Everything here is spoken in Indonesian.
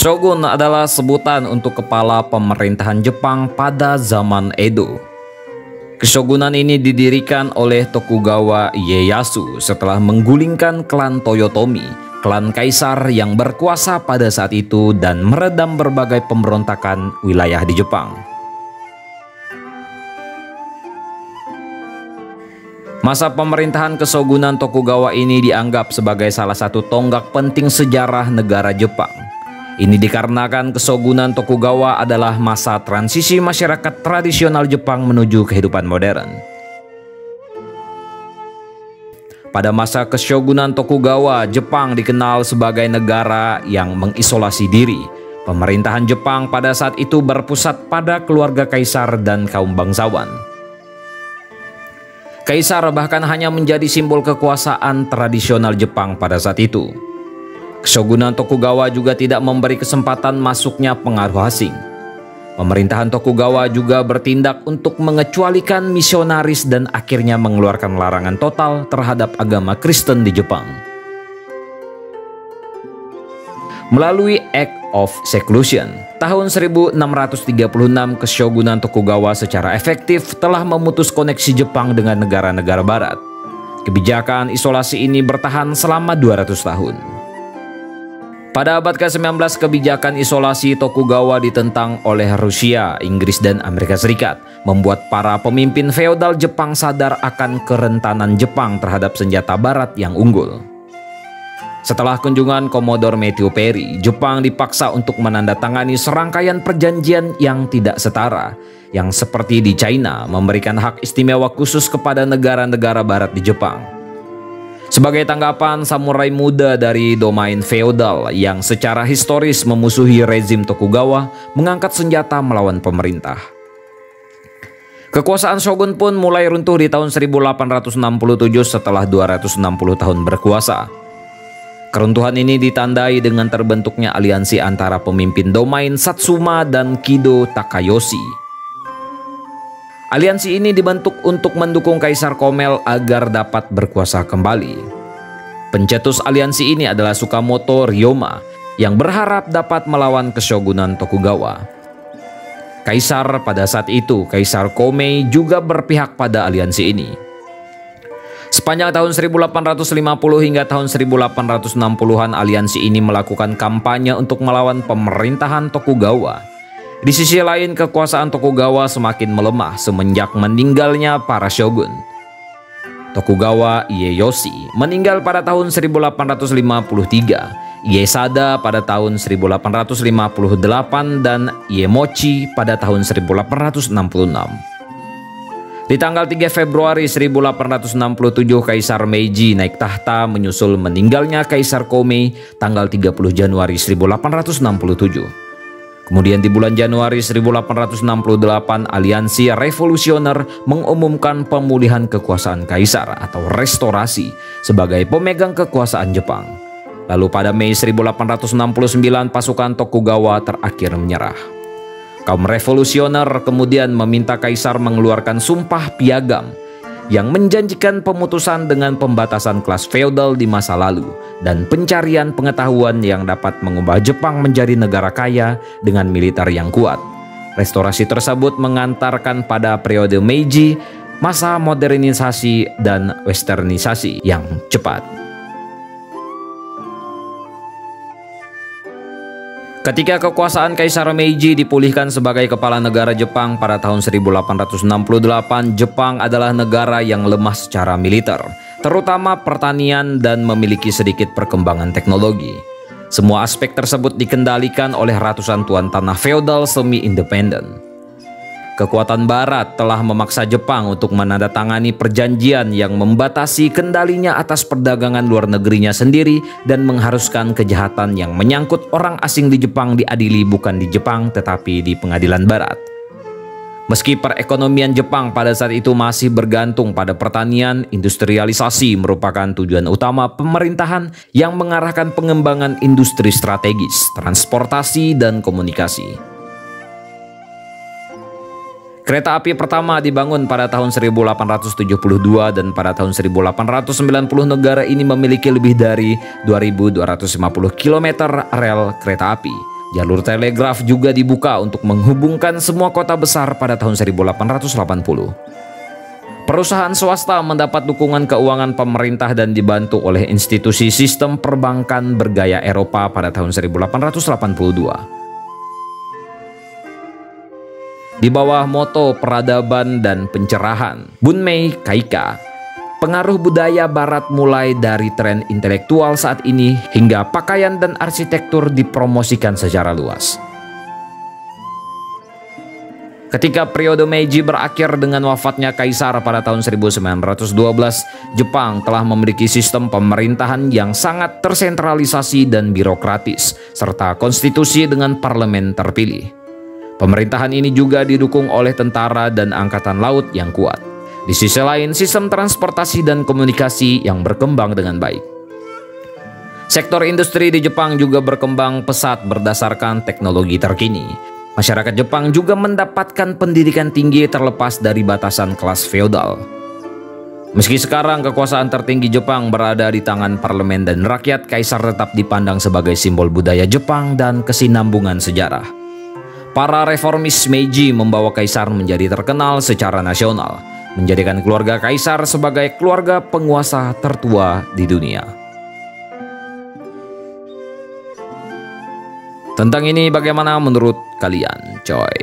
Shogun adalah sebutan untuk kepala pemerintahan Jepang pada zaman Edo. Keshogunan ini didirikan oleh Tokugawa Ieyasu setelah menggulingkan klan Toyotomi, klan kaisar yang berkuasa pada saat itu dan meredam berbagai pemberontakan wilayah di Jepang. Masa pemerintahan Keshogunan Tokugawa ini dianggap sebagai salah satu tonggak penting sejarah negara Jepang. Ini dikarenakan Keshogunan Tokugawa adalah masa transisi masyarakat tradisional Jepang menuju kehidupan modern. Pada masa Keshogunan Tokugawa, Jepang dikenal sebagai negara yang mengisolasi diri. Pemerintahan Jepang pada saat itu berpusat pada keluarga kaisar dan kaum bangsawan. Kaisar bahkan hanya menjadi simbol kekuasaan tradisional Jepang pada saat itu. Keshogunan Tokugawa juga tidak memberi kesempatan masuknya pengaruh asing. Pemerintahan Tokugawa juga bertindak untuk mengecualikan misionaris dan akhirnya mengeluarkan larangan total terhadap agama Kristen di Jepang. Melalui Act of Seclusion, tahun 1636 Keshogunan Tokugawa secara efektif telah memutus koneksi Jepang dengan negara-negara barat. Kebijakan isolasi ini bertahan selama 200 tahun. Pada abad ke-19, kebijakan isolasi Tokugawa ditentang oleh Rusia, Inggris, dan Amerika Serikat, membuat para pemimpin feodal Jepang sadar akan kerentanan Jepang terhadap senjata barat yang unggul. Setelah kunjungan Komodor Matthew Perry, Jepang dipaksa untuk menandatangani serangkaian perjanjian yang tidak setara, yang seperti di China memberikan hak istimewa khusus kepada negara-negara barat di Jepang. Sebagai tanggapan, samurai muda dari domain feodal yang secara historis memusuhi rezim Tokugawa mengangkat senjata melawan pemerintah. Kekuasaan shogun pun mulai runtuh di tahun 1867 setelah 260 tahun berkuasa. Keruntuhan ini ditandai dengan terbentuknya aliansi antara pemimpin domain Satsuma dan Kido Takayoshi. Aliansi ini dibentuk untuk mendukung Kaisar Komel agar dapat berkuasa kembali. Pencetus aliansi ini adalah Sukamoto Ryoma yang berharap dapat melawan Keshogunan Tokugawa. Kaisar pada saat itu, Kaisar Komei, juga berpihak pada aliansi ini. Sepanjang tahun 1850 hingga tahun 1860-an, aliansi ini melakukan kampanye untuk melawan pemerintahan Tokugawa. Di sisi lain, kekuasaan Tokugawa semakin melemah semenjak meninggalnya para shogun. Tokugawa Ieyasu meninggal pada tahun 1853, Ieyasu pada tahun 1858, dan Iemochi pada tahun 1866. Di tanggal 3 Februari 1867, Kaisar Meiji naik tahta menyusul meninggalnya Kaisar Komei tanggal 30 Januari 1867. Kemudian di bulan Januari 1868, Aliansi Revolusioner mengumumkan pemulihan kekuasaan kaisar atau restorasi sebagai pemegang kekuasaan Jepang. Lalu pada Mei 1869, pasukan Tokugawa terakhir menyerah. Kaum revolusioner kemudian meminta kaisar mengeluarkan sumpah piagam yang menjanjikan pemutusan dengan pembatasan kelas feodal di masa lalu dan pencarian pengetahuan yang dapat mengubah Jepang menjadi negara kaya dengan militer yang kuat. Restorasi tersebut mengantarkan pada periode Meiji, masa modernisasi dan westernisasi yang cepat. Ketika kekuasaan Kaisar Meiji dipulihkan sebagai kepala negara Jepang pada tahun 1868, Jepang adalah negara yang lemah secara militer, terutama pertanian, dan memiliki sedikit perkembangan teknologi. Semua aspek tersebut dikendalikan oleh ratusan tuan tanah feodal semi-independen. Kekuatan Barat telah memaksa Jepang untuk menandatangani perjanjian yang membatasi kendalinya atas perdagangan luar negerinya sendiri dan mengharuskan kejahatan yang menyangkut orang asing di Jepang diadili bukan di Jepang tetapi di pengadilan Barat. Meski perekonomian Jepang pada saat itu masih bergantung pada pertanian, industrialisasi merupakan tujuan utama pemerintahan yang mengarahkan pengembangan industri strategis, transportasi, dan komunikasi. Kereta api pertama dibangun pada tahun 1872 dan pada tahun 1890 negara ini memiliki lebih dari 2.250 km rel kereta api. Jalur telegraf juga dibuka untuk menghubungkan semua kota besar pada tahun 1880. Perusahaan swasta mendapat dukungan keuangan pemerintah dan dibantu oleh institusi sistem perbankan bergaya Eropa pada tahun 1882. Di bawah moto peradaban dan pencerahan, Bunmei Kaika, pengaruh budaya barat mulai dari tren intelektual saat ini hingga pakaian dan arsitektur dipromosikan secara luas. Ketika periode Meiji berakhir dengan wafatnya Kaisar pada tahun 1912, Jepang telah memiliki sistem pemerintahan yang sangat tersentralisasi dan birokratis, serta konstitusi dengan parlemen terpilih. Pemerintahan ini juga didukung oleh tentara dan angkatan laut yang kuat. Di sisi lain, sistem transportasi dan komunikasi yang berkembang dengan baik. Sektor industri di Jepang juga berkembang pesat berdasarkan teknologi terkini. Masyarakat Jepang juga mendapatkan pendidikan tinggi terlepas dari batasan kelas feodal. Meski sekarang kekuasaan tertinggi Jepang berada di tangan parlemen dan rakyat, Kaisar tetap dipandang sebagai simbol budaya Jepang dan kesinambungan sejarah. Para reformis Meiji membawa Kaisar menjadi terkenal secara nasional, menjadikan keluarga Kaisar sebagai keluarga penguasa tertua di dunia. Tentang ini bagaimana menurut kalian, coy?